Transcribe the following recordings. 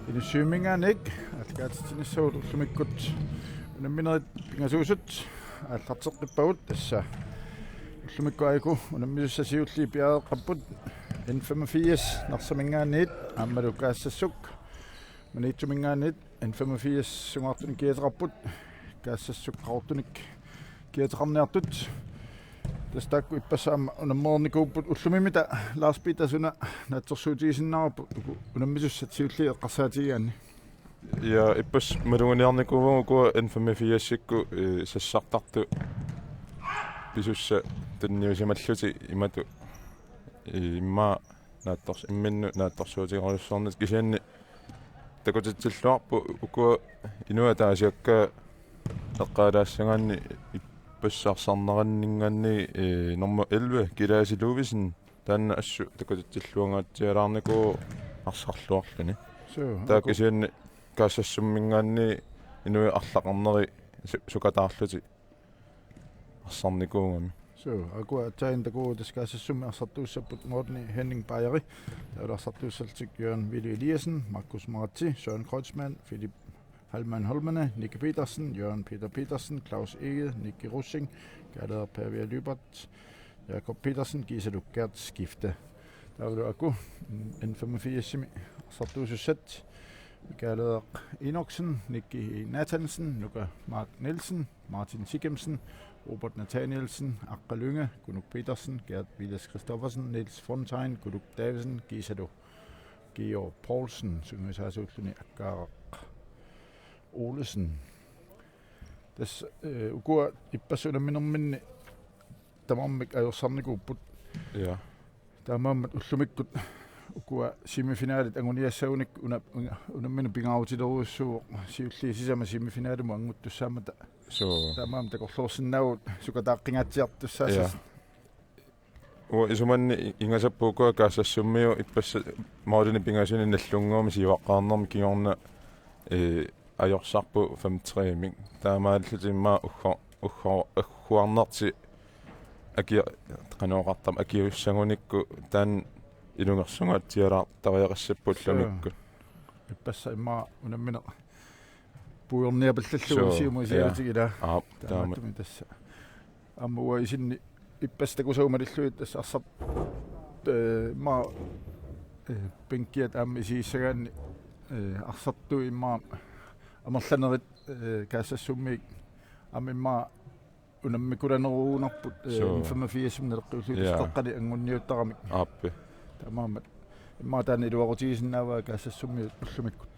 Inussuuminganik alkaatsinissavut ullumikkut unamminerit pingasuusut аллартеққиппагут тасса уллумиккуайку унаммисуссасиулли пиаеққаппут N85 нарсамингаанниит ааммалукаассассук манитсумингаанниит N85 сунгартуни киатерарпут каассассук қаортуник киатерарниартут тастаакку иппассаама унаммерникууппут уллумимита Ларс Питерсуна наатсерсуутигисиннаарпут унаммисуссатсиулли эққарсаатигаанни Ja ippas marunganiarnikuugu N85-sikku sassartartu pisussa tanniusimalluti imatu imma naattors imminnu naattorsuutigerussornit kisianni takutitsilluarpu ukua inua taasiakka eqqaalaassagaanni ippassaarsarneranningaanni norma 11 kilaasiluuvisen taanna assu takutitsilluangaatsialaarniku arsarluarluni taakisianni kaasassummingaanni inui арлақарнери сукатаарлути арсарникуугами акуа таинтакуу таскаассумми арсартууссаппут Morten Henning Bajeri тааларсартууссалтик Jørgen Willy Eliassen, Markus Maratti, Søren Kreutzmann, Philip Halman Holmene, Nicky Petersen, Jørgen Peter Petersen, Claus Ege, Nicky Russing, Gerda Pavia Lybert, Jakob Petersen, Gisela Gert Skifte. Der var aku N85 arsartuussussat Michael Enoksen, Nicky Nathansen, Luca Mark Nielsen, Martin Siggemsen, Robert Nathanielsen, Akka Lynge, Gunuk Petersen, Gert Vilas Christoffersen, Niels Fontein, Guduk Davidsen, Gisado, Georg Poulsen, Syngesasutluni Akka Olesen. Tässä ukua ippasuna minun tamammik ajosarnikuupput. Ja. Tamammat ullumikkut ukua semifinaalit anguniassaunik unammin pingautileruussuu siulli sisama semifinaalimu anguttussaamata tamam takorluorsinnagut sukataaqqiнгатсиартуссаасас isumanni ingasappuukua kaassassummio ippassa maaduni pingasuni nallunguumi siivaqaarnermi kiorna ajorsarpu 53 taamaallutimmaa ugguarnerti akia qanoqartam akiussangunikku taan ilungersungaatiala tariaqassappullumikku иппасса имма унаммина пуерниапаллаллугу сиумусиатигила тааматтуми тасса аммуа исинни иппастакусаумалиллуит тасса арсар ма пенкиат амми сииссагаанни арсарту имма амерланерит каассассуммик аммимма унаммикуланеруунарпут 85 нелеққиуллутеққали ангунниуттарамик ааппи тамаамат имма таани илуарутигисиннааваа каассассуммиут уллумиккут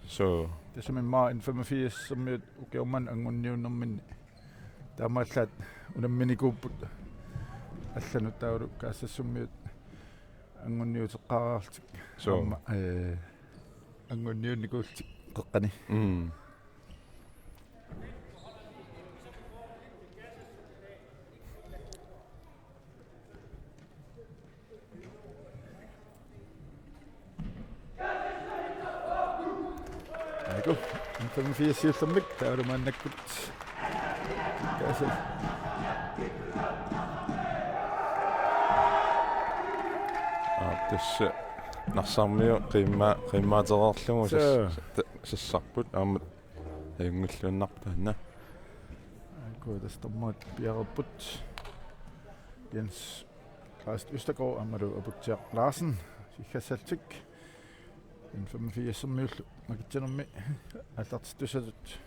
тассами имма N85 суммиут укеуман ангунниуннэрминни таамааллаат унамминикууппут алланут таулу каассассуммиут ангунниутеққараартик соорма ангунниунникуултик қеққани N85 siullэрмик таалумааннаккут каасал тасса нарсармиу qimmaatereerlugu sassarput aammat ajungulluannarpaanna акуа тастаммаат пиарерпут Jens Christ Østergaard аммалу апутсиақ Larsen сиккассалтик N85 суммиуллу макитсанерми аллартистусатут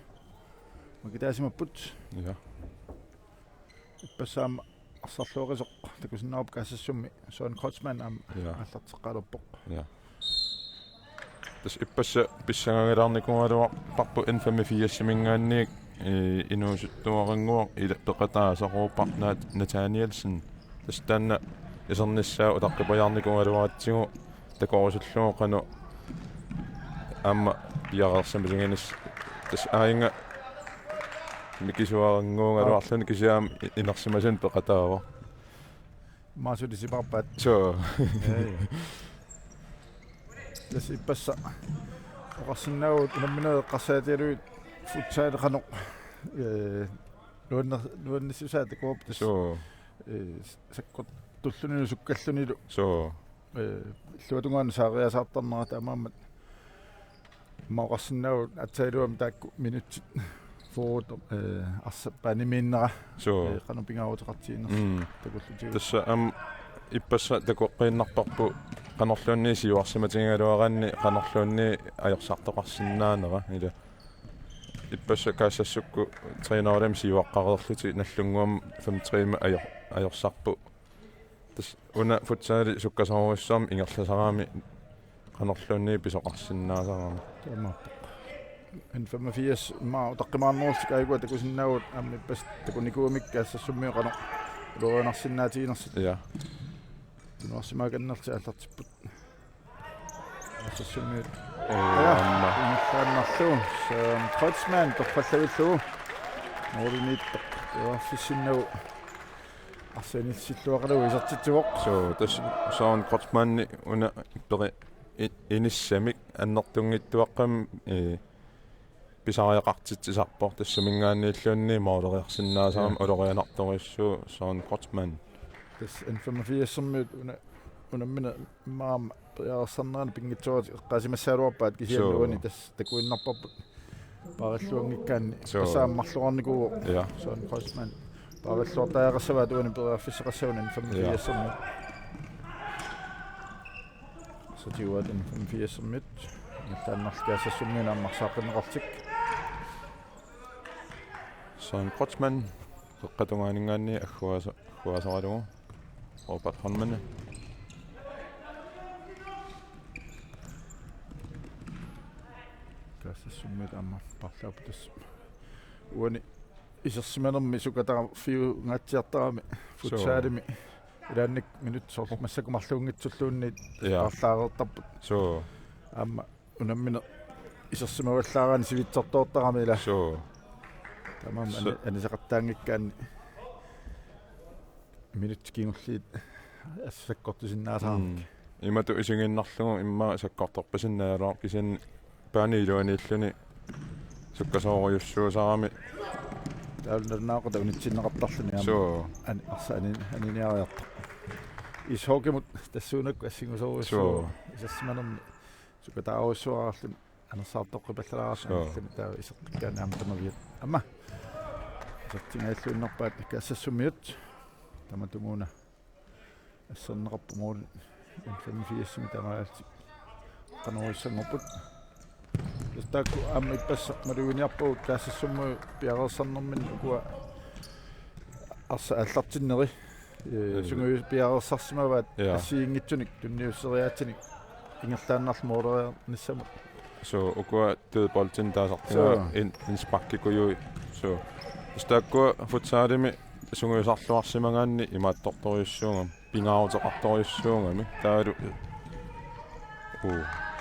макитаасимаппут ja иппассаама арсарлуорисоқ такусиннаарп каассассумми Søren Kreutzmann аама аллартеққалерпоқ ja тас иппасса писсагагилаарникуалуар парпу N85 мингаанниик инуусуттуарингуар ила пеқатаасаруупарнаат Nathanielsen тас таанна исерниссаа утаққипаярникуалуаатсигу такорусуллуоқану amma piaqarsamisinginis tas aayinga mikisuaranguungaluarluni kisiaam inersimasan peqataava maasudisiparpaat so tas ipassa oqarsinnagut unamminaa eqqarsaatialuit futsaaleqanoq nuannissусаат кооп тас so саккот туллунилу суккаллунилу so луатунгаан саариасаартарнера таамаамат Maqarsinnagut atailuam taakku minut forward paniminnera so qanupingaruteqartiiners takullutiu tassa ipassa takuqqiinnarparpu qanorluunni siuarsimatingaluaranni qanorluunni ajorsaartoqarsinnaanera ila ipassa kaasassukku trainerim siuaqqareerluti nallunguam 5 ajorsaarpu tas una futsaali sukkasaruissaam ingerlasaraami qanorluunni pisoqarsinnaasaraami tamma en 85 ma taqqimaarnerustik aigua takusinnagut ammippas takunikuumikkaassassummiu qano luurinarsinnaatiinersit ja tunuarsimaakannerti аллартиппут ассассумmiut amma иннарлуун Kreutzmann торфаллагиллугу норинитта фиссиннагу арсенитсиллуақалугу исертитсуоқ so tas soon Kreutzmanni una peri inissamik annertunngittuaqqam pisariaqartitsisarpor tassuminggaanniilluunni mooleriarsinnaasaaram ulorianartorissuu soon Kreutzmann das en 85-sommiut unammina maam приарсарнерани пингитсуарат эққасимассаалуарпаат кисиаллуани тас такуиннарпарпут париллуангиккаанни пасааммарлуарникуу ja соон Kreutzmann париллуартаақассаваа туани периарфиссеқассауна 85-sommiut сотиуат 85-sommiut наллааннарлкаассассуммина аммарсааққинеқартик soon Kreutzmann эққатунгааningaanni аггуасаралугу Robert Holmene каассассуммит амма парлаапутас уани исерсиманерми сукатара фиу гаатсиартарами футсаалими илаанник минут сор массакумарлуунгитсуллуунни парлаареэртарпут so амма унаммина исерсимаваллаараани сивитсартоортарами ила so тамам анисақартаангиккаанни минут кингуллиит ассаккортусиннаасаарник имату исигиннарлугу имма саккорторпасиннаалуар кисин пааниилуанииллуни суккасоориуссуусарами таалнернаақата унитсиннеқартарлуни so ани арсаани аниниариарта исхокемут тассуунакку ассигусоориуссуу исерсиманерми сукатааруссуараарлун анерсаартоққипаллаараарсааллуни таа исеққиккаани амтамавиат амма саттингааллуиннарпаат каассассумиут таматумуна ассернеқарпумуул 85-сими тараалти канаруиссангорпут тастаакку амма иппасса малуиниарпуут каассассумму пиарерсарнэрмин укуа арса аллартиннери сунгуи пиарерсарсимаваат ассиингитсуник тунниуссериаатсиник ингерлааннарлу моолериарниссамут so ukua tødboltin taasartinga inspakkikkujui so tastaakkua futsaalimi sunguisarluarsimangaanni imaattortoriussuungam pingaaruteqartoriussuungami taalu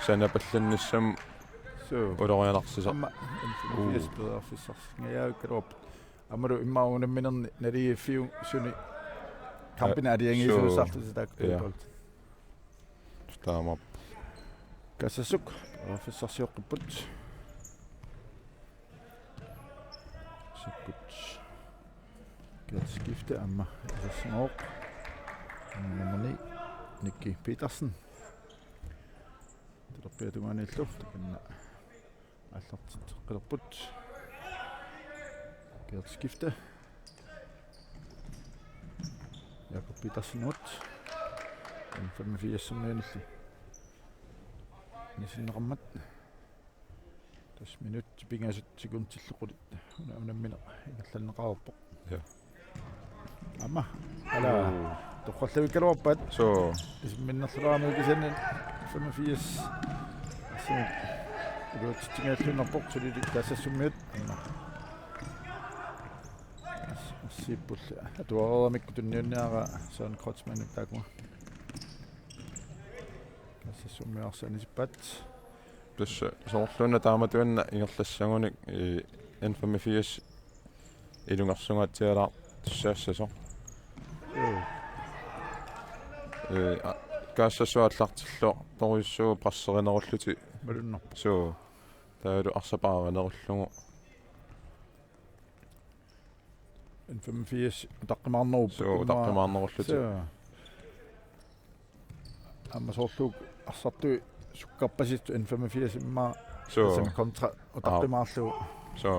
sanapallannissam so ulorianarsiser амма инфиспеэрфиссарс ngayaakkaloop аммалу иммаарунамминерни налигиффиу суни кампина алиангисуусаартуси тааккуипалт taama кассасук офиссарсиоққиппут сиккут гэрскифте амма эсснооқ номерни Nikki Petersen терапиатугааниллу таканна аллартит қилерпут гэрскифте Jakob Petersen ut 85-суммианилли нисиннеқармат 10 минут пингасут секундтиллеқулит унаммина ингерланнеқарерпоқ ja амма ала тоққаллавиккалуарпаат so исминнерлараму кисаннан 85 асин угоотсингааллунарпоқ сулили тассассуммиут амма сиппулла атуарамикку тунниунниара соон Kreutzmann таакуа тассассуммиарсанисиппат tässä soorluunna taamatuanna ingerlassangуник N85 ilungarsungaatiala tussaassasо каассасуаллартилло торуйссуу прассеринеруллути малуннар so таалу арсапааранеруллугу N85 таққимаарнеруп so таққимаарнеруллути амма соорлук арсартуи sukkarpasit en 85 imma so sen kontra utaqqimaarlugu so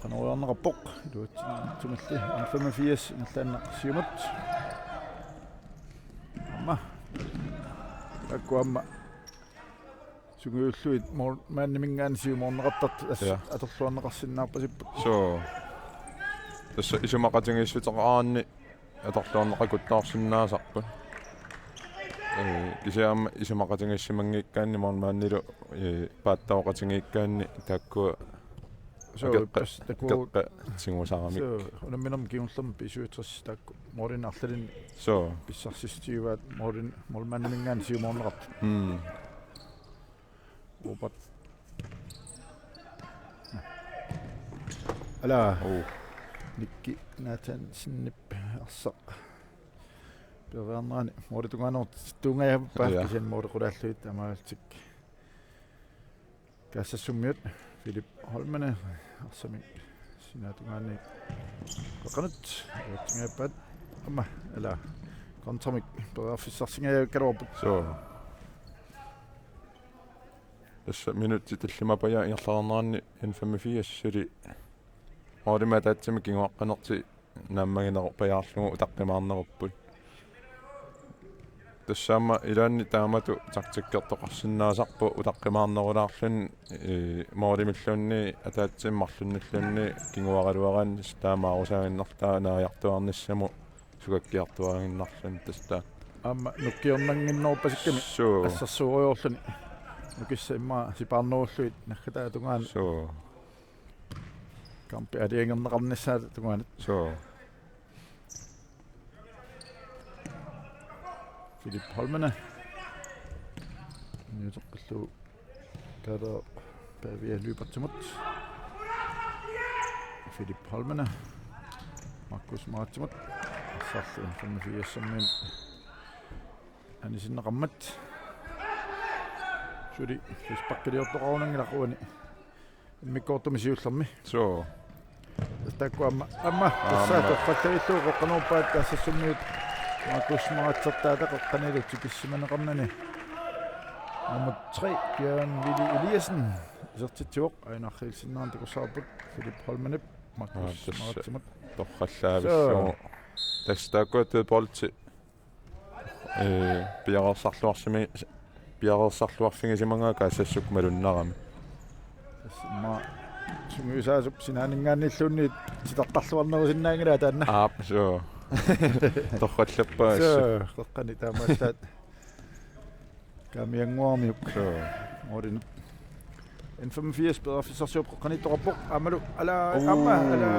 qanoriarnerappoq tumalli en 85 nallanna siumut amma akkuamma suguyulluit maannimingaan siumorneqartart atorluarneqarsinnaarpasipput so tassa isumaqatingiissutaqaraanni atorluarneqakuttaarsinnaasarput kisiaamma isumaqatingiissimangikkaanni mormaannilu paattaoqatingiikkaanni taakkua so pas takku tingusaramik so unamminam kiunllam pisuutras taakku morin arlalin so pissarsistiuvaat morin mormaannimingaan siumorneqart opat ala nikki naatan sinnip arsaq перернаани моритугаанерт тунгаяаппаа кисен морикулааллуит амаалтик кассассуммиут Philip Holmene арсами синатугаани коқанут утингаппат амма ала контрамик перерфиссарсингая калуарпут so тасса минутти таллимапая иерлаарнаанни N85 сули орima таатсими кингуаққанерти нааммагинерпаяарлугу утаққимаарнеруппут тассаама илаанни таамату тактиккертоқарсинаасарпу утаққимаарнерулаарлун моолимиллунни атаатсиммарлунналлунни кингуаралуараан таамаарусаагиннартаа нааяртуарниссаму сукаккиартуаагиннарлун таста амма нуккиорнангиннерпасикками ассарсууриорлуни нукисса имма сипаарнеруллуит наххатаа тунгаан so кампи алиангернеқарниссаа тунгаанат so Philip Holmene ньютеққиллу тада павиа лүпатсимут Philip Holmene Markus Maatsimut сарлун 85-сэммин анисиннеқармат сули фиспаққилиортоқарунангилақуани иммиккоортуми сиуллерми so таккуамма тассаатоққаттавиллуу қоққанууппаат тассассуммиут Markus Maatsertaata qoqqaniluk tikissimanaqarnani nummer 3 Bjørn Willy Eliassen isartitsuoq ainarrilsinnaarn takussaarput Philip Holmene Markus Maatsimut торраллаавиллугу тастааккуатэ болти пиарерсарлуарфингисимангаа каассассук малуннарами тассма сунгуисаасуп синаанингаанииллуунни ситартарлуарнерусиннаангила таанна so торраллаппаас qoqqani taamallaat kaamianguarmiuk orinu N85 bedriftsarsuup qoqqanittoqarpoq amalu ala amma ala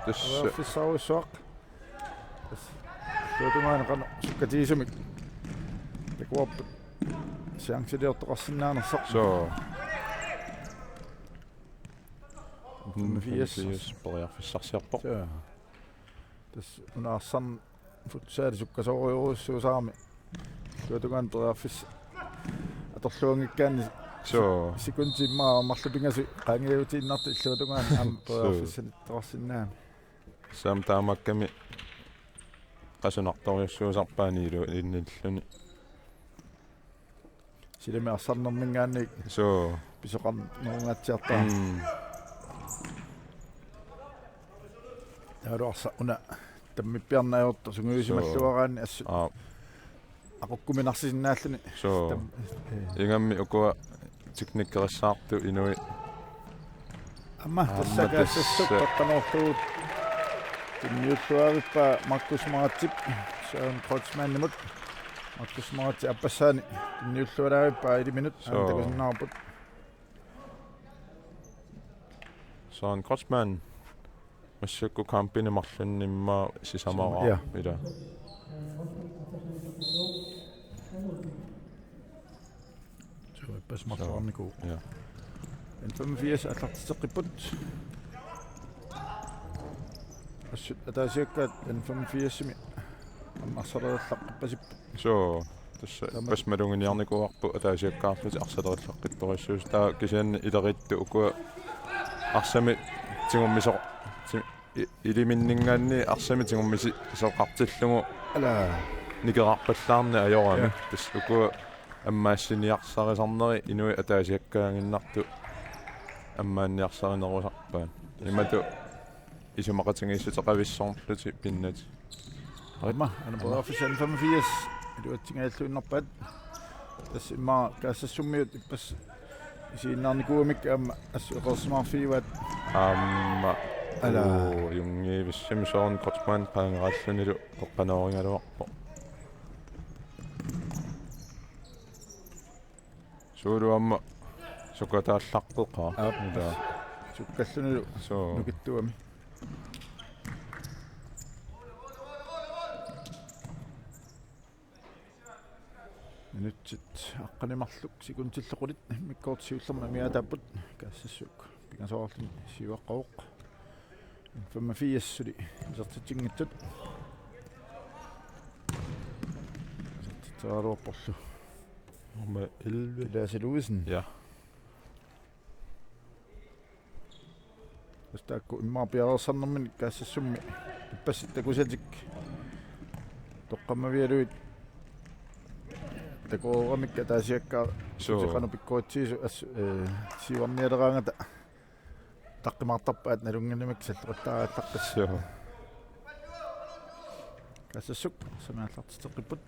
bedriftsarsuuq tuutumaana qana sukkatiisumik takuarp siangsileortoqarsinnaanersaq so N85 bedriftsarsiarpoq tas unaarsan futsaali sukkasoriuruussuusaarmi tuutugaan bedrifts atorluangikkaanni so sekuntimmaa marlupingasu qaangiutiinnartu illuutugaan am bedriftsittoqarsinnaami sam taamakkami qasunartoriussuusarpaaniilu innilluni silimi arsarnermingaanni so pisoqarnerungatsiartaa taruarsa una tammippiarnaajorta sunguisimalluaraanni assu aqukkuminarsisinnaalluni so ingammi ukua tiknikkerissaartu inui amma tassakaassassuppaqqanorluut tinniulluarippa Markus Maatsip Søren Kreutzmann Markus Maatsi appassaani tinniulluarippa 1 minut antakusinnaarput Søren Kreutzmann массакку кампини марлуннимма сисамараа ила pas marluarniku ja N85 аллартисеққиппут ассут атаасиаккаат N85-сими аммарсалериллаққиппасип so тасса пасмалунгиниарникуарпу атаасиаккаарлути арсалериллаққитториссуус таа кисианни илеритту укуа арсами тигуммисо илиминнингаанни арсами тигуммиси соқартиллугу ала никерарпаллаарни ажорами тас укуа аммаассиниарсарисарнери инуи атаасиаккаангиннарту аммаанниарсаринерусарпаан имату исумақатингиссутеқависсорнлути пиннати Rimmer, han er både officielt 85. Det var ting alt under bad. Det er meget gas og summet pas. Sin anden gode mik am asrosmar fivat. Ala jungi vissimsoon Kotsman qaangerallunilu qoqqanooringaluarpo suuluamma sukataallarteqaa ila Sukkallunilu so nukittuami. Nutsit aqqanimarluk sikuntillequlit mikkoortiullerma miatapput kaassassuuk pingasoorlun siuaqqavuq 85 suli isertitingittut isertitaaluarporlu nummer 11 Lasse Louisen ja Staakku immaarpiarersarnermin kaassasummi ippassittakusatik toqqammavialuit takoramikka taasiakkaa suutiqanu pikkuutsiisu siuarnialeraangata taqqimaartarpaat nalunginimik salluqattaagallaqqis so kaasassuk samiallartiteqipput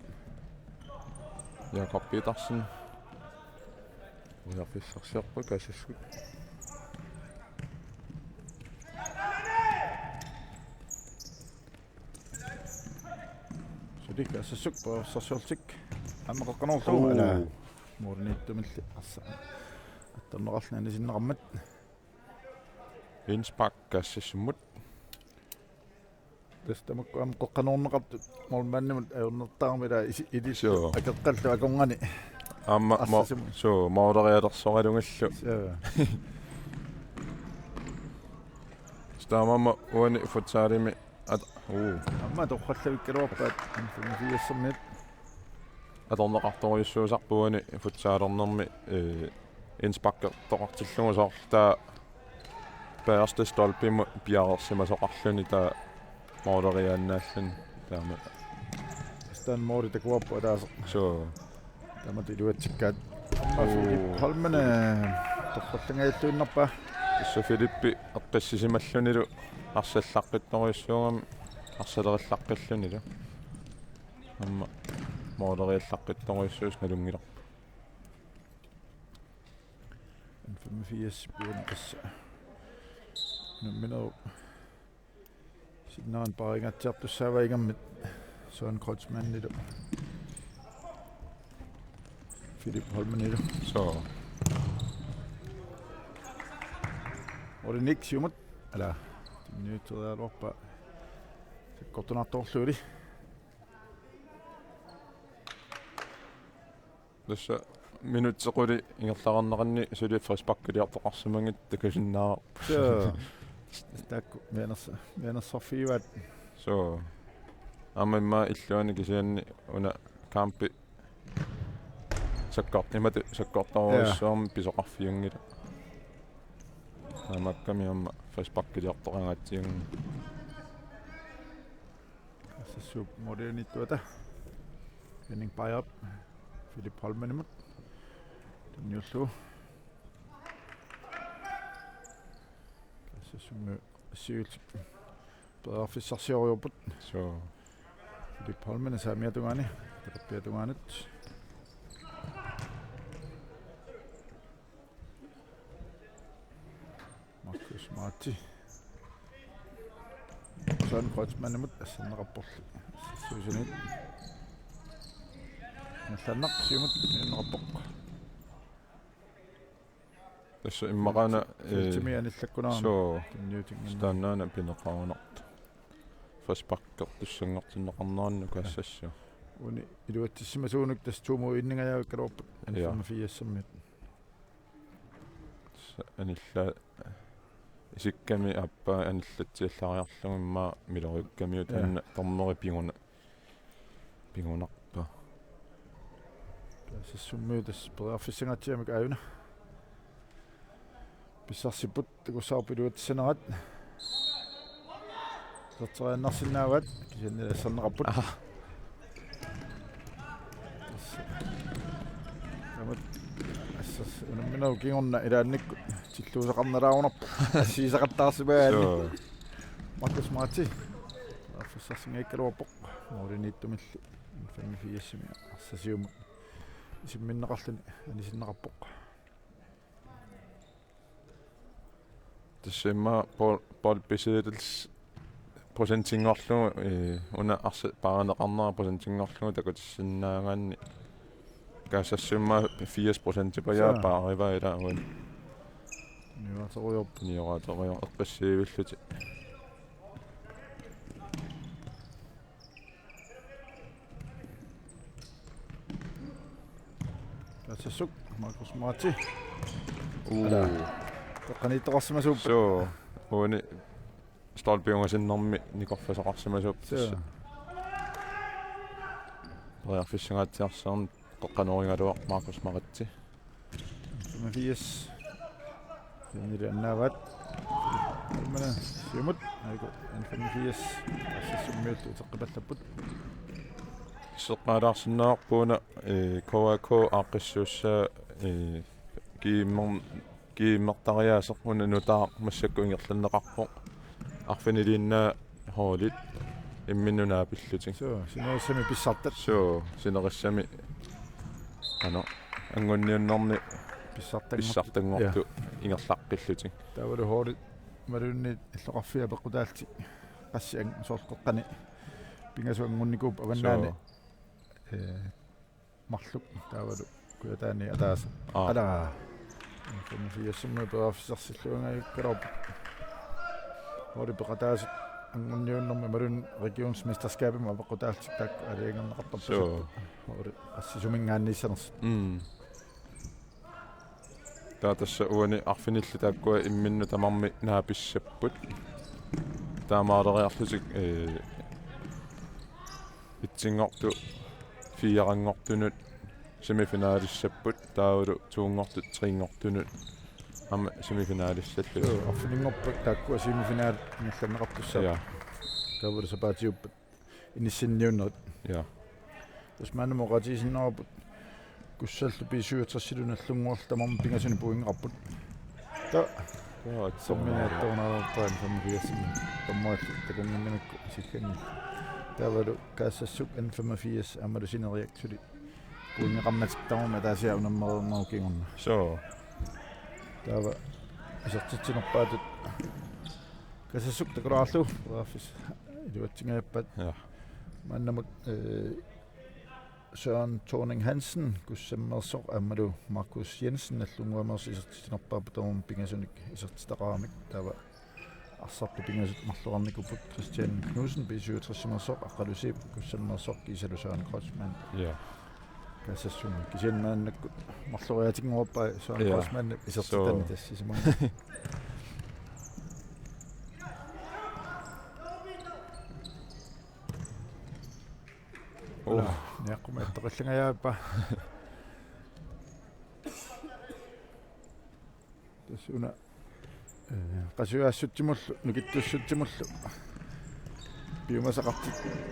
Jakob Petersen ujarpissarsiarpu kaasassuk suli kaasassuk paassarsuultik аммақаққанерлугу ала муурнииттумилли арса аттарнеқарлнаани синнеқармат Innsbak kaassassummut тастамакку ам қоққанернеқарту мормааннимут аернертаармила или Sure. акеққаллу аконгани амма so маулериалерсориалунгаллу стаамамма уани футсаарими ат амма тоққаллавиккалуарпаат 85-сэрнит аторнеқарторюссуусарпуани футсаалернерми инспаккертоқартиллугу соорлтаа паерсте столпиму пиарерсимасоқарлуни таа маулериааннааллун таама стан мори такуаппа тааса so тамат илуатсиккаат амма Филип Холмене тоққаллангааллуиннарпа исса Филиппи эққиссисималлунилу арсаллаққитторюссуугами арсалериллаққиллунилу амма маулериаллаққитторюссуус налунгилар 85 буун тасса нумминеру сигнаан парингатсиартуссааваигаммит Søren Kreutzmann нилу Филип Холменилу so Ornik siumut ala tinniuterialuarpa sakkortunartorluuli tässä minutsequli ingerlararneranni suliifferispakkuliartoqarsimangit takasinnaa takku menersorfiivat so amimma illuani kisianni una kampi sakkortimatu sakkortoruissuarmi pisoqarfiungila amakkami amma ferispakkuliartoqangatsiung sassuup modernittuata Henning Beyer Philip Holmenimut tinniullu sassumme siultik peerfissarsioriuput so Philip Holmen saamiatungani tappiatunganut Markus Marti Søren Kreutzmann assannerapporlu suusunit налланнақ сиумут иннераппоқ tässä immaqana тимианиллаккунаарна so tinniutiнгинна станнаана пинеқарунарт фаспаккертуссангартиннеқарнаанну каассассу уни илуатсимасуунук тас тууму иннигаяаваккалуарпут 85-сэрмит анилла исикками аппа аниллатсиаллариарлугимма милориуккамиут анна торнери пигунарпа сассуммиу тас периарфиссангатсиамик ааюна писсарсиппут такуссаарпилуатсанерат сэртерианнарсинаават кисаннила ассарнеқарпут Samat assas unamminau kingorna ilaannikku tilluusaqarnalaarunarpa assiisaqattaarsimaani Marcus Marti affassarsingaikkaluarpoq mooliniittumillu 55 assasiuma isimminneqarluni anisinneqarpoq tassimma Paul Besedels prosentingorlugu una arsa paaneqarnera prosentingorlugu takutissinnaangaanni kaasassumma 80% pajaa paariva ilaagun nioraatorior eqqassiivilluti kaasassuk Marcus Marti qaniittoqarsimasuup so uuni stolpiungasinnermi nikorfasaqarsimasuup tassa rearfissangaatiarsaarn qoqqanuringaluaq Marcus Marti 85 niriannaavat almana siumut aiku 85 assummiut uteqqipallaput seqqaalaarsinnaarpuuna KK aaqqissuussaa kiimmertariaaseq una nutaa massakku ingerlanneqarpoq arfiniliinnaa hoolit imminnunaa pilluting so sinerissami pissartat so sinerissami angunniunnerni pissartangortu ingerlaqqilluting taavalu hoolit malunni illoqarfia peqqutaalti qassiang soorqeqqani pingasuangunnikuup avannaani marluk taavalu kuyataani ataasa ala kun fiassumma peafissarsilluangayukkalorp hori peqataasut angunniunnermi malun regionsmesterskabima peqqutaaltik taakku aliangerneqartarpasut hori qassisumingaanniissaners taatassa uani arfinillu taakkua imminnu tamarmi naapissapput taamaaleriarlutik itsingortu fiarangortunut semifinaalissaput taavulu tuungortut triingortunut amma semifinaalissallu arfiningorput taakkua semifinaal ngallanneqartussaa taavulu sapaatiuppat inissinniunnerit ja tasmaanamo qatiisinneraput kussallu P37 tamarmi pingasuni puingeqarput ta somminaattornarapaan famfiassimi tammaallu takunginnamikku sikkangi taavalu kaassassuk 85 amalu sineriaksuli puingeqarmatik tamama taasiaa unammerernau kingorna so taava isertitsinerpaatut kaassassuk takulaarlu raafis iluatsingaappat ja mannamak Søren Thorning Hansen kussammersoq ammalu Markus Jensen allunguamers isertitsinerpaaput tamam pingasunik isertitaqaramik taava arsartu pingasut marluarnikuput Christian Knudsen B67 aqalusiip kussammersoq kisalu Søren Kreutzmann ja kaassassuma kisiannaannakku marluriatinguarpa Søren Kreutzmann isertitani tassisimang niaqquma ittaqillangayaappaa tassuna qasuaassutsimullu nukittussutsimullu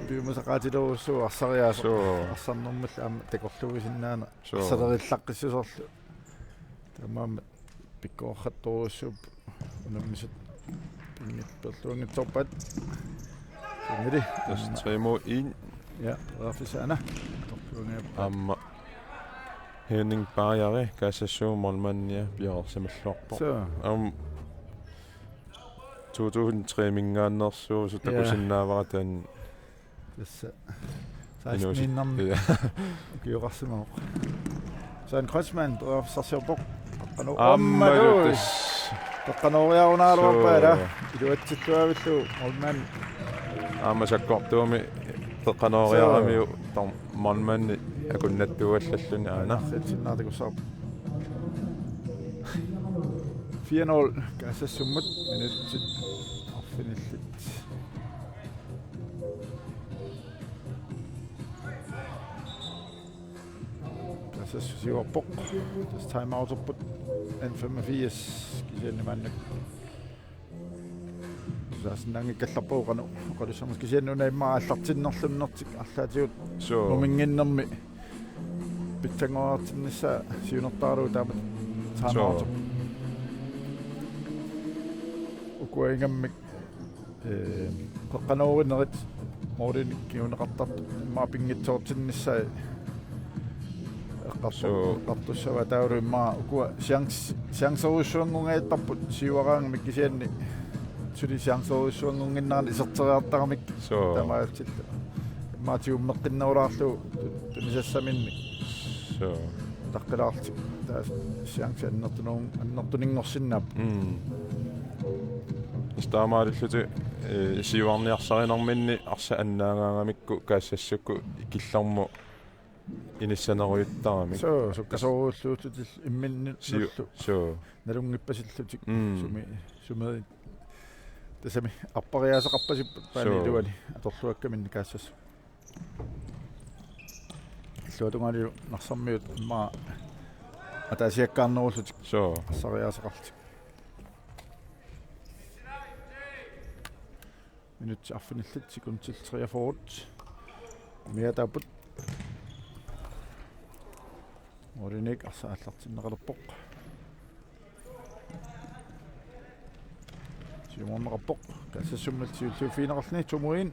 piumasaqaatilerussuu arsariaaso arsarnermalla aama takorlugisinnaana assalerillaqqissisorlu tamaama pikkoorrattoruussuup unammisut pingitperluangitsorpat ngili tas 3-1 ja rafisana amma Henning Bajari kassassuumormannia piorsamallorpo am 2003 mingaannersuo sutakusinnaavarataan tassa 16 kiuqarsimaaq Søren Kreutzmann piorsassiorpoq ammalutas taqqanoriarunaaluarpaala iluatsittuavillu orman amasakkortuumi teqqanoriaramiu monmanni akunnattuallalluni aana sinnaatikussaarp 4-0 kaasassummat minutsit arfinillit kaasassusiuarpoq tas timeouterput 85 kisiannimaannak saasnangikkallarpuuqanu qalussamas kisiannuna immaa аллартиннерлуннэртик арлаатиут мумингиннэрми питсангоартиннисса сиунертаару таамат таамаарту укуингаммик пеққанооринерит моорин киунеқартарту имма пингитсоортиннисса эққартуссава тауру имма укуа сиангсоруссуангунгааттарпут сиуараангамик кисианни сули сиангсоруссуангунгиннаани исертериартарамик тамаатсилла маатиуммеққиннеулаарлу тунисассаминни таққилаартик таа сиангси аннертунингорсиннаап стаамаалиллути сиуарниарсаринарминни арса аннаагаагамикку каассассукку килларму иниссанеруйуттарамик суккасорууллуутутил имминни налунгиппасиллутик суми тасами аппариасеқарпасиппут паанилуани аторлуаккаминни каассас иллуатунгаалиу нарсармиут имма атаасиаккаарнеруллутик ассариасеқартик минут аффиниллут секундтил 43 миатапут оринек асааллартиннеқалерпоқ сиуморнеқарпоқ кассассуммат сиуллуфиинеқарни тумуин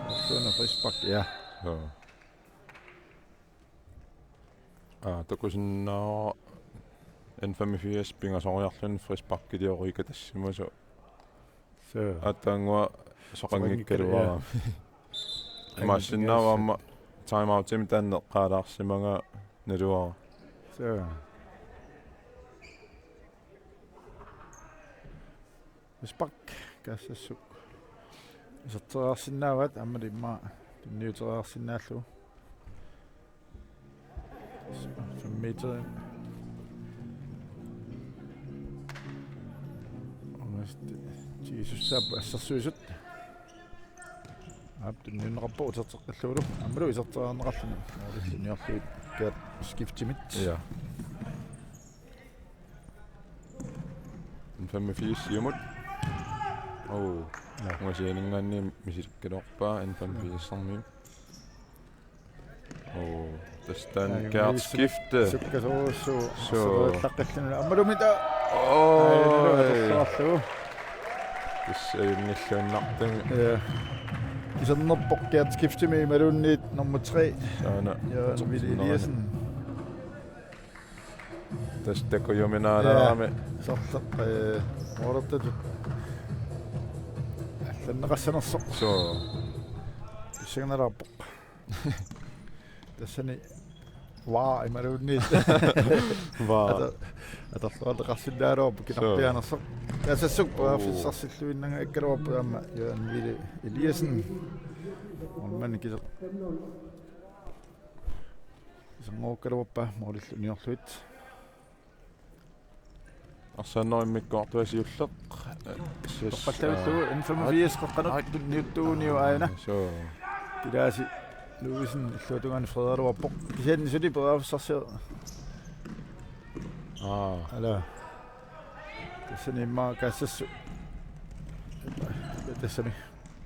оттуна фриспак я токусиннаа N85 пингасориарлун фриспаккилиоруика тассимасу атангуа соқангиккалуара массиннааваама тайм-аутим таннеққалаарсимага налуара спак кассассук исертериарсинаават аммали имма тунниутериарсинааллу метр Jesus sap ассерсуисут аптунниннеқарпо утертеққаллуулу аммалу исертериарнеқарлуни ориллуниарлуит каат скифтимит ja 85 сиумут ngasianingaanni misilkkalorpaa N85-sarmi tastaan kaartskifte sukkasorussuu sorullaqqalluna ammalumita tissajunngilluannartami isernerpoq kaartskiftimi malunniit nummer 3 saana Jørgen Willy Eliassen tastakkujuminaalaarami sarleq orertatut алланнеқассанерсоқ иссагналаарпоқ тассани ималуунниит аторлуалеқарсиллаалуарпу кинарпианерсоқ тассассук паафиссарсиллуиннага аккалуарпу аама Jørgen Willy Eliassen олмани кисеқ исангооккалуарпа моориллуниорлуит арсааннериммиккоортуасиуллеқ тоққаллавиллугу N85 қоққанут ниуттууниу аана килааси луисен иллуатугаани фредеруарпоқ кисианни сули перафиссарсиа ала тассани имма каассассу тассами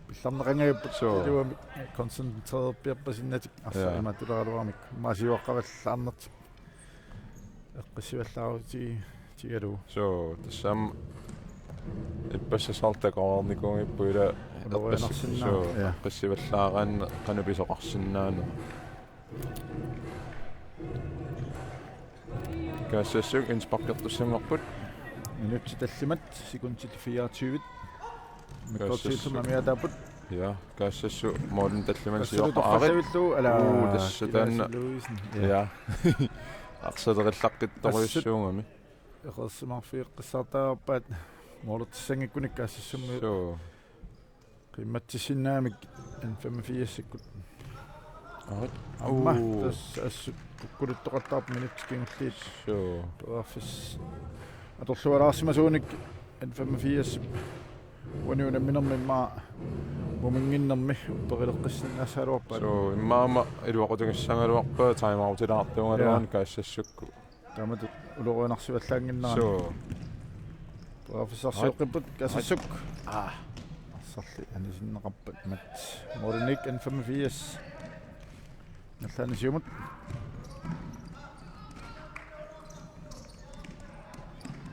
пилларнеқангагаппут илуами концентрерпиарпасиннатик арсаама тулералуармик маасиуаққаваллаарнертик эққиссиваллаарути тигалу тассам иппассасартакоорникунгиппуила қиссиваллаараан қануписоқарсиннаана каассассук инспактертуссангорпут минутти таллимат секундти 24 миккортииллума миатааппут ja каассассу моолин таллиман сиоққарит тассатаанна ja арсалериллаққитторуйуссуугами эқерсимарфиэққиссаартаарпаат моолертиссангиккуник каассассумми қимматсиннаамик N85-сиккут амма тас ассу куккулуттоқаттаарп минутикингуллиит перафис аторлуалаарсимасууник N85 униунамминермимма мумингиннерми упперилеққиссиннаасаалуарпаа иммаама илуақутунгиссангалуарпаа таймаутилаартуунгалуан каассассукку тамату улоруинарсиваллаангиннера профессорсиоққиппут кассассук арсарли анисиннеқарпат мат морник N85 Nallani siumut.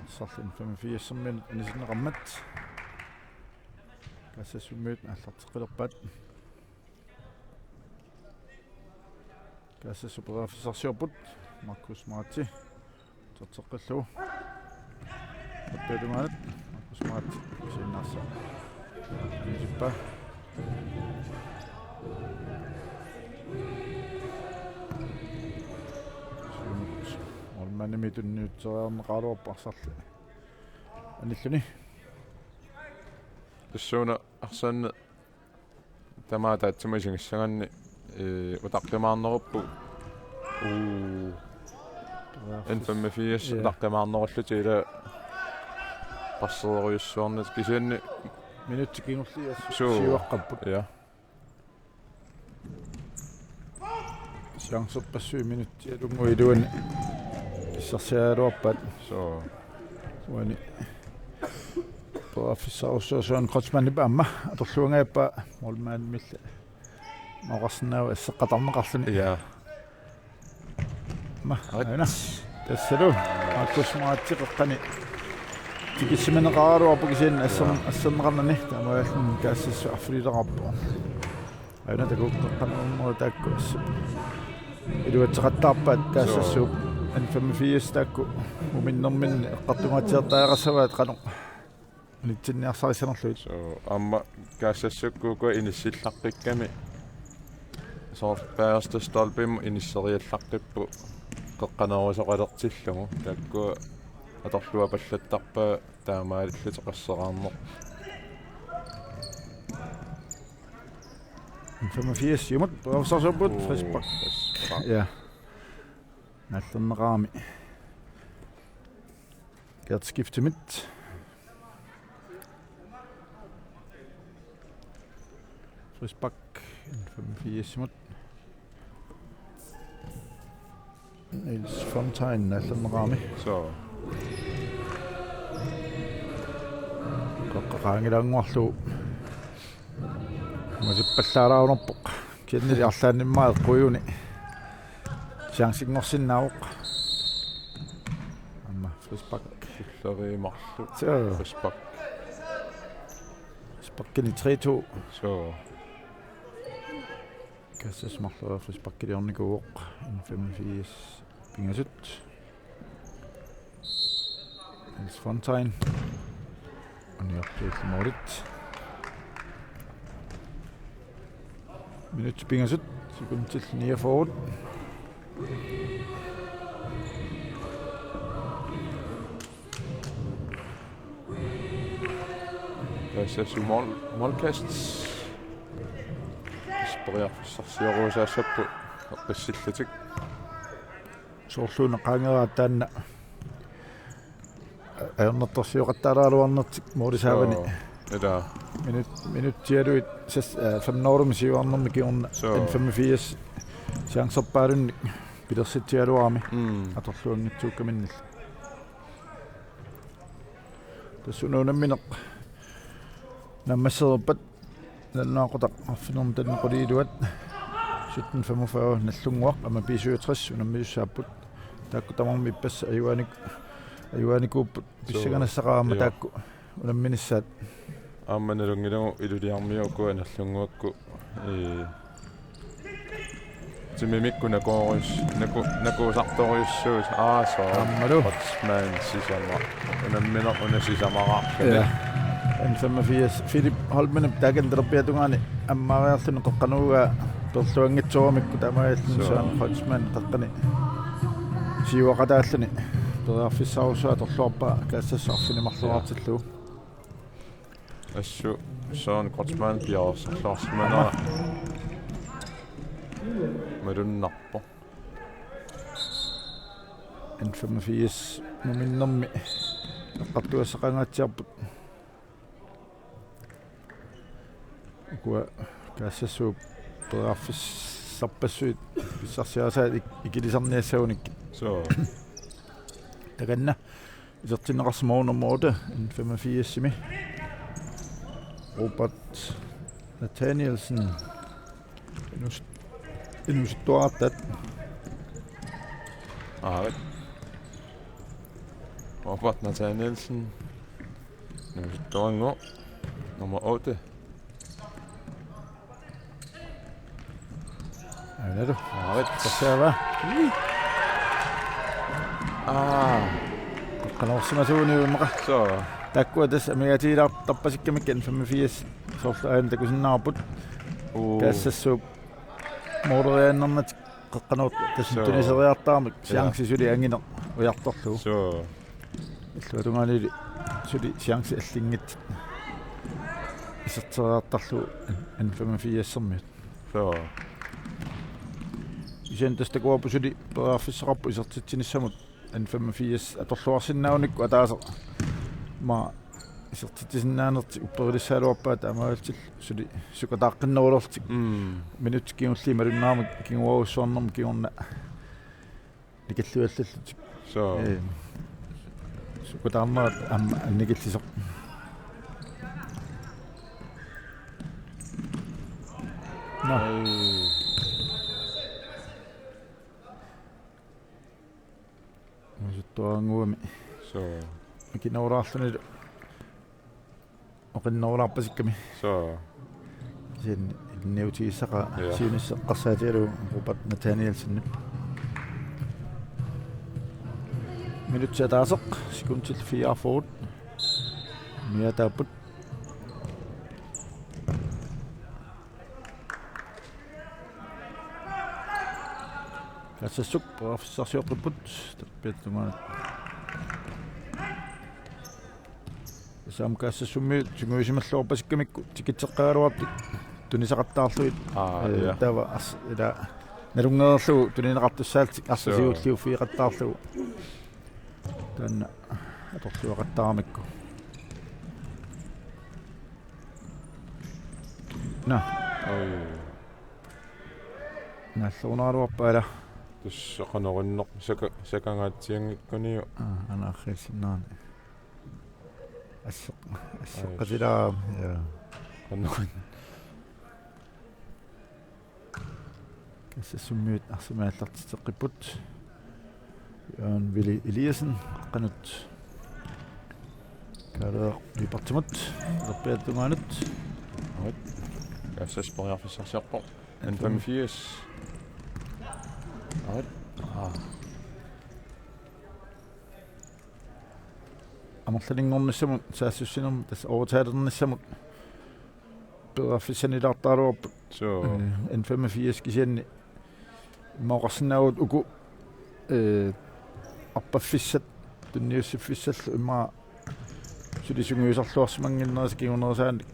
Sarlin 85 minut anisinneqammat. Kassasummiut аллартеққилерпаат. Kassasuperafisarsiorput Markus Marti. Terteqqilluu. Appelungaanat Markus Marti sinnaarsa. Nippa. Olmanimi tunniutserаарneqaaluarparsarlu. Anilluni. Tassuna arsanna tamaataatsumasingissaganni utaqqimaarneruppu N85 utaqqimaarnerulluti ila passeriussuarnat kisianni Minuttikingullias Suu. siuaqqapput. ja Siangsorpassui minutti lunguiluani issarsiaaluarpaat so suani Professor Kreutzmann amma atorluungaappa molmaanmilla maqarsinnaava issaqatarneqarluni ja ma aina tassalu Markus Marti qaqqani tikissimneqaaruarpu kisiin asserneqarnani tamaallun kaassassu affililerarpu aina takuqqaqqanummo taakku iluatseqattaarpaat kaassassu N85 taakku uminnerminni eqqartumaatiartaaqassavaat qanu nitsinniarsarissanerluit so amma kaassassukkuu inissillaqqikkami soorpaasta stolpim inisseriallaqqippu qeqqanarusoqalertillugu takkua atorlua pallattarpa taamaalluteqasseraarneq N85 jumut professorsupput frispak ja nallerneqaami Gert skifte mit frispak N85 jumut Niels Fontaine nallerneqaami so qaqqaqaangilaanguarlu masippallaaraarunerpoq kiannili arlaanimmaat quyuni changsigngorsinnauq amma frispak lleriimarlu så frispak frisbakkini 3-2 so kassasmarlua frisbakkiliornikuuq N85 pingasut Niels Fontaine aniartuullumorit minut pingasut sekuntil 49 kaassassu molkast sporiarfissarsiorusaassappu eqqissillutik soorluuna qaangeraataanna ayornertorsiuqattaalaaluarnertik moorisaavani ila minuttialuit 15 siuarnermi kiorna So. N85 siangserpaalunnik pilersittialuarami mm atorluangitsuukkaminnill tassunuunammineq наммассерпат налнаақутақ арфинерм таннеқулиилуат 1745 наллунгуақ ама писуутриссу наммиуссааппут таакку тамарми иппасса аюаникууппут писсаганассақаама Ja. таакку унамминиссаат амманалунгилагу илулиармиуку аналлунгуакку тимимикку накоорис накуусарториуссуус аасоо аммалу Kreutzmann сисама унамминеқ унасисамараа ja N85 Philip Holmen таакандерпиатунгаани аммаариарлуни қеққанууга перлуангитсуамикку тамааллун So. саан Kreutzmann қеққани сиуақатааллуни периарфиссарусуа торлуарпа каассассаарфинимарлуартиллуу ассу Søren Kreutzmann пиарсарлуарсиманера маруннарпо N85 нуминнэрми эққартуассақангаатсиарпут уа каассассуу периарфиссарпассуит писсарсиасаат икилисарниассауник so таганна исертинеқарсимаунэрмоота N85-сими Robert Nathanielsen Inusittuarattat. Arvet. Robert Nathanielsen. Inusittuango. Nummer 8. Ja, du. Arvet. Reserva. Qanorsimasuuniuimmaqa. Så. Takkuatas amiatiilaar tarpasikkamikkan 85 soorlaaan takusinnaarput. Kaassassuup mooderiaannarnat qaqqanuut tassuniseriartaarmik siangsi suli angine ujartorlu. Så. Illuatungaanili suli siangsi allingit. Iserteriartarlu N85-sermiut. Så. Isentasta kuapusuli peraafissaqarpu isertitsinnissamut N85 atorluarsinnaunikku ataasa ma isertitsinnaanерти upperilissaaluarpaat amaaltil suli sukataaqqinnерулертик minut kiungulli malunnaarmik kinguarussuarnermi kiungorna nikalluallallutik Så. sukataarnerat amma annikillisoq Tuanguami. Så. Kinauраарлунил оқиннерулаарпасикками. Så. Син инниутиисаqa сиунissеққарсаатиалу Robert Nathanielsen. Minutsaataasеқ секундтил 44. Миатааппут. Кассасук профессорсиорпут таппиаттунгаанат. Самкаассассумми тигуисималлуорпасиккамикку тикитсеққагалуарпик тунисақаттаарлуит тава ас ила налунгеерлугу тунинеқартуссаалтик арсасиуллиу фииқаттаарлугу таанна аторлуақаттарамикку наллуунааруарпаала туссақанеруннеқ сакангаатсиангиккуниу анаахрисиннаани ассоққатилаа я каннерун кассассуммиут арсимааллартитеққиппут Jørgen Willy Eliassen qanut kaaleq lipartimut lerpiattungaanut ават кассаспориарфиссарсиарпо N85 ават амерлалингорнissamut саассуссинерм тас overtalernernissamut пераффисанилартааруарпут så N85 кисианни имаоқарсинаавут уку аппаффиссат тунниуссиффиссаллу имма сулисунгуисарлуарсимангиннерис кигунерисаани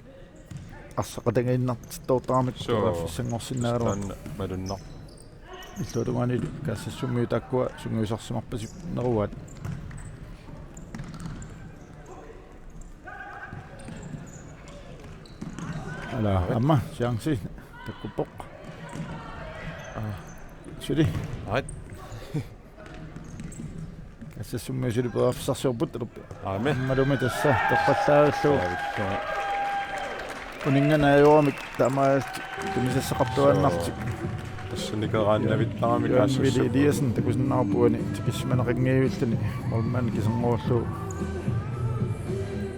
арсақатангииннартиттоортарамик пераффиссангорсинаагалуар малуннар иллуатугаани каассассуммиу таккуа сунгуисарсимарпасик неруат ала амма сиангси таккуппоқ сули ават каассассуммиу сули пераффиссарсиорпут лерпи ааме аммалуми тасса тоққаллаагаллуу унингanaajormik таамаалт тумисассақартуаннартик тассуникерааннавиттарамик Jørgen Willy Eliassen такусиннаарпуани тикиссиманеқингиивиллани морман кисангуорлу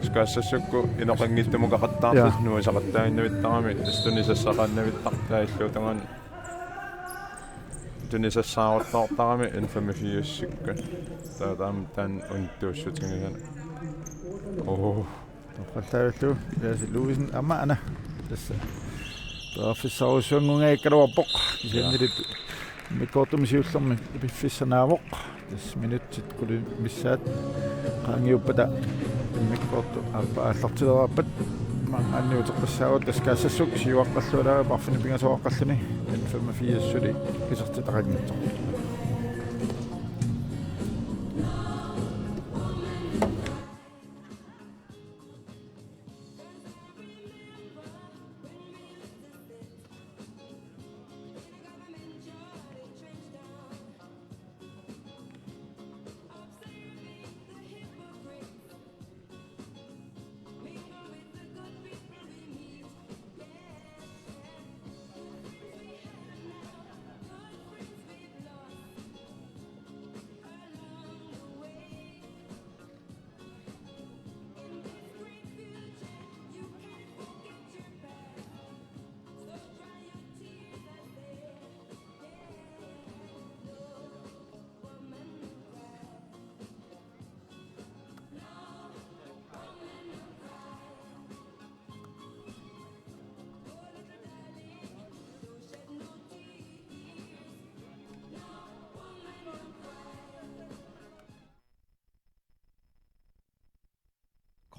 скаассассакку иноқангиттамукақаттаарлус нуисақаттаагиннавиттарами тастунисассақааннавиттартаиллуутанган тунисассааруттаартарами N85-сикка таатаам таан унтуussутингисан тоққаллаагаллуу яаси луисен амма ана тасса пераффиссарусуангунгаиккалуарпоқ кисианнилип миккортумисиуллерми ипиффиссанаавоқ тас минутсит кули миссаат qaangiuppata миккорту ааллартилераппат анниутеққассаагут таскаассассук сиуаққаллуалаа парфини пингасоаққаллуни N85 сули кисертитақагнитсо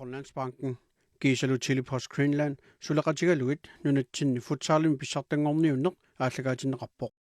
Grønlandsbanken Gisalu Telepost Greenland sulaqatigaluit nunatsinni futsaalimi pissartangorniunneq aallagaatinneqarpoq